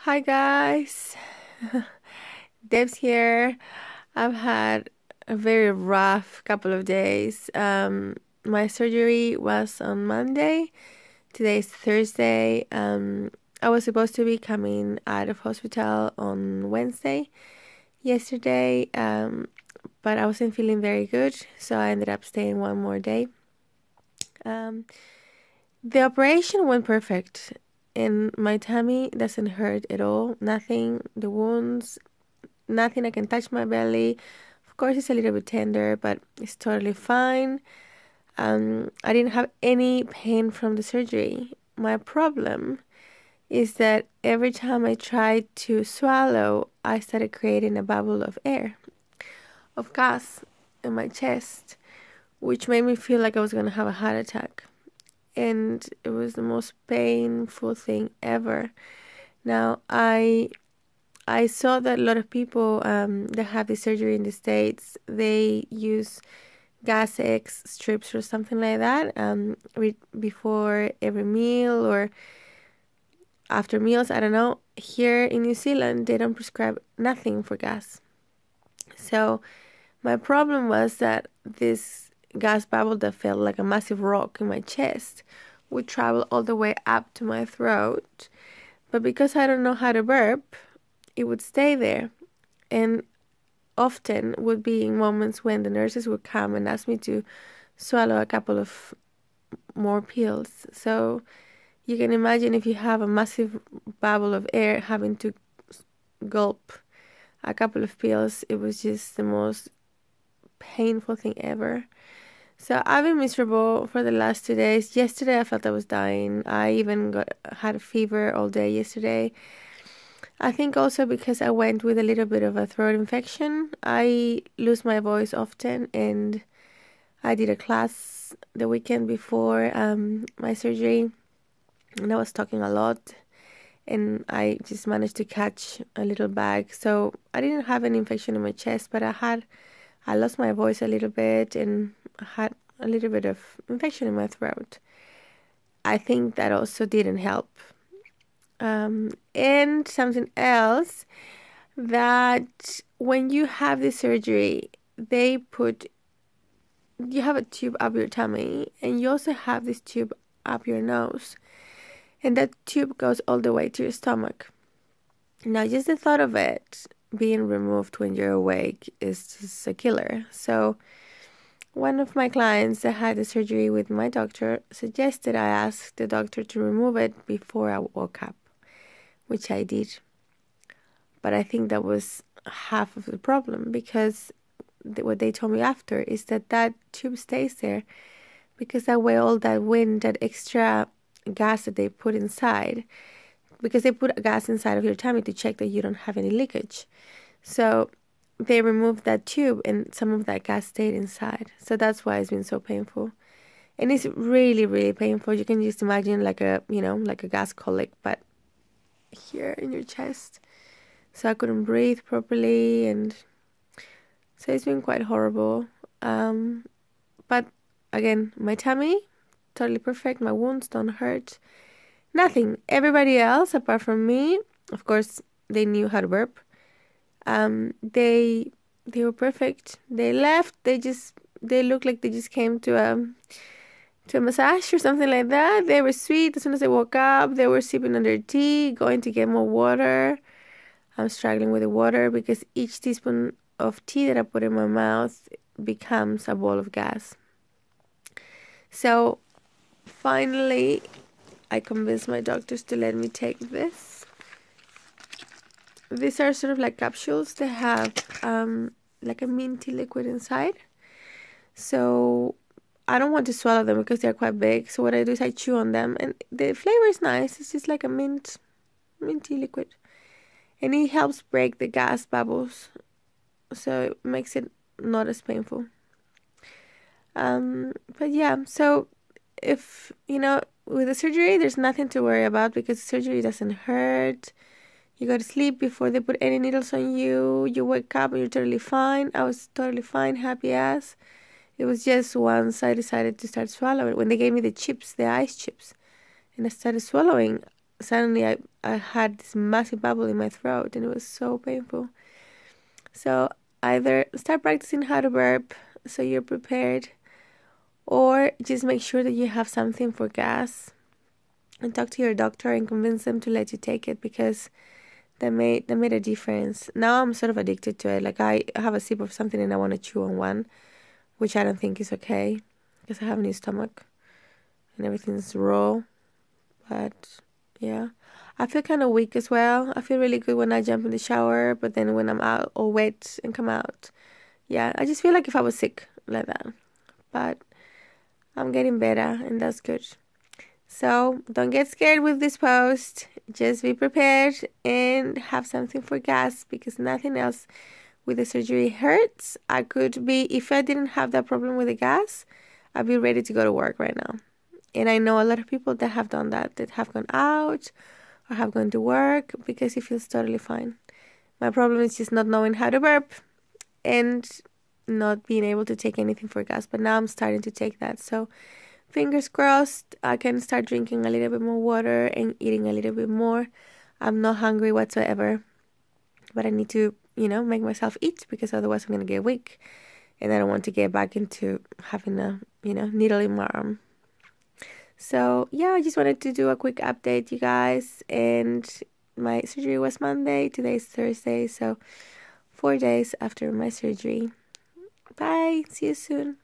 Hi guys, Debs here. I've had a very rough couple of days. My surgery was on Monday. Today is Thursday. I was supposed to be coming out of hospital on Wednesday, yesterday, but I wasn't feeling very good, so I ended up staying one more day. Um, the operation went perfect, and my tummy doesn't hurt at all. Nothing. The wounds, nothing. I can touch my belly. Of course, it's a little bit tender, but it's totally fine. I didn't have any pain from the surgery. My problem is that every time I tried to swallow, I started creating a bubble of air, of gas in my chest, which made me feel like I was going to have a heart attack. And it was the most painful thing ever. Now, I saw that a lot of people that have the surgery in the States, they use gas X strips or something like that before every meal or after meals. I don't know. Here in New Zealand, they don't prescribe nothing for gas. So my problem was that this gas bubble that felt like a massive rock in my chest would travel all the way up to my throat. But because I don't know how to burp, it would stay there. And often would be in moments when the nurses would come and ask me to swallow a couple of more pills. So you can imagine if you have a massive bubble of air having to gulp a couple of pills, it was just the most painful thing ever. So I've been miserable for the last 2 days. Yesterday I felt I was dying. I even had a fever all day yesterday. I think also because I went with a little bit of a throat infection. I lose my voice often, and I did a class the weekend before my surgery, and I was talking a lot, and I just managed to catch a little bag. So I didn't have an infection in my chest, but I lost my voice a little bit, and I had a little bit of infection in my throat. I think that also didn't help. And something else, that when you have the surgery, you have a tube up your tummy, and you also have this tube up your nose, and that tube goes all the way to your stomach. Now, just the thought of it being removed when you're awake is just a killer. So one of my clients that had the surgery with my doctor suggested I ask the doctor to remove it before I woke up, which I did. But I think that was half of the problem, because what they told me after is that tube stays there because that way all that wind, that extra gas that they put inside, because they put gas inside of your tummy to check that you don't have any leakage. So they removed that tube and some of that gas stayed inside. So that's why it's been so painful. And it's really, really painful. You can just imagine like a gas colic, but here in your chest. So I couldn't breathe properly, and so it's been quite horrible. But again, my tummy, totally perfect. My wounds don't hurt. Nothing. Everybody else, apart from me, of course, they knew how to burp. They were perfect. They left. They looked like they just came to a massage or something like that. They were sweet. As soon as they woke up, they were sipping on their tea, going to get more water. I'm struggling with the water because each teaspoon of tea that I put in my mouth becomes a ball of gas. So finally, I convinced my doctors to let me take this. These are sort of like capsules. They have like a minty liquid inside. So I don't want to swallow them because they're quite big. So what I do is I chew on them, and the flavor is nice. It's just like a minty liquid. And it helps break the gas bubbles, so it makes it not as painful. But yeah, so if, with the surgery, there's nothing to worry about because surgery doesn't hurt. You go to sleep before they put any needles on you. You wake up and you're totally fine. I was totally fine, happy as. It was just once I decided to start swallowing. When they gave me the chips, the ice chips, and I started swallowing, suddenly I had this massive bubble in my throat and it was so painful. So either start practicing how to burp so you're prepared, or just make sure that you have something for gas and talk to your doctor and convince them to let you take it, because that made a difference. Now I'm sort of addicted to it. Like I have a sip of something and I want to chew on one, which I don't think is okay because I have a new stomach and everything's raw. But yeah, I feel kind of weak as well. I feel really good when I jump in the shower, but then when I'm out all wet and come out, yeah, I just feel like if I was sick like that. But I'm getting better and that's good. So don't get scared with this post. Just be prepared and have something for gas, because nothing else with the surgery hurts. I could be, if I didn't have that problem with the gas, I'd be ready to go to work right now. And I know a lot of people that have done that have gone out or have gone to work because it feels totally fine. My problem is just not knowing how to burp and not being able to take anything for gas. But now I'm starting to take that. So fingers crossed, I can start drinking a little bit more water and eating a little bit more. I'm not hungry whatsoever, but I need to, make myself eat, because otherwise I'm going to get weak. And I don't want to get back into having a, needle in my arm. So yeah, I just wanted to do a quick update, you guys. And my surgery was Monday. Today's Thursday. So 4 days after my surgery. Bye. See you soon.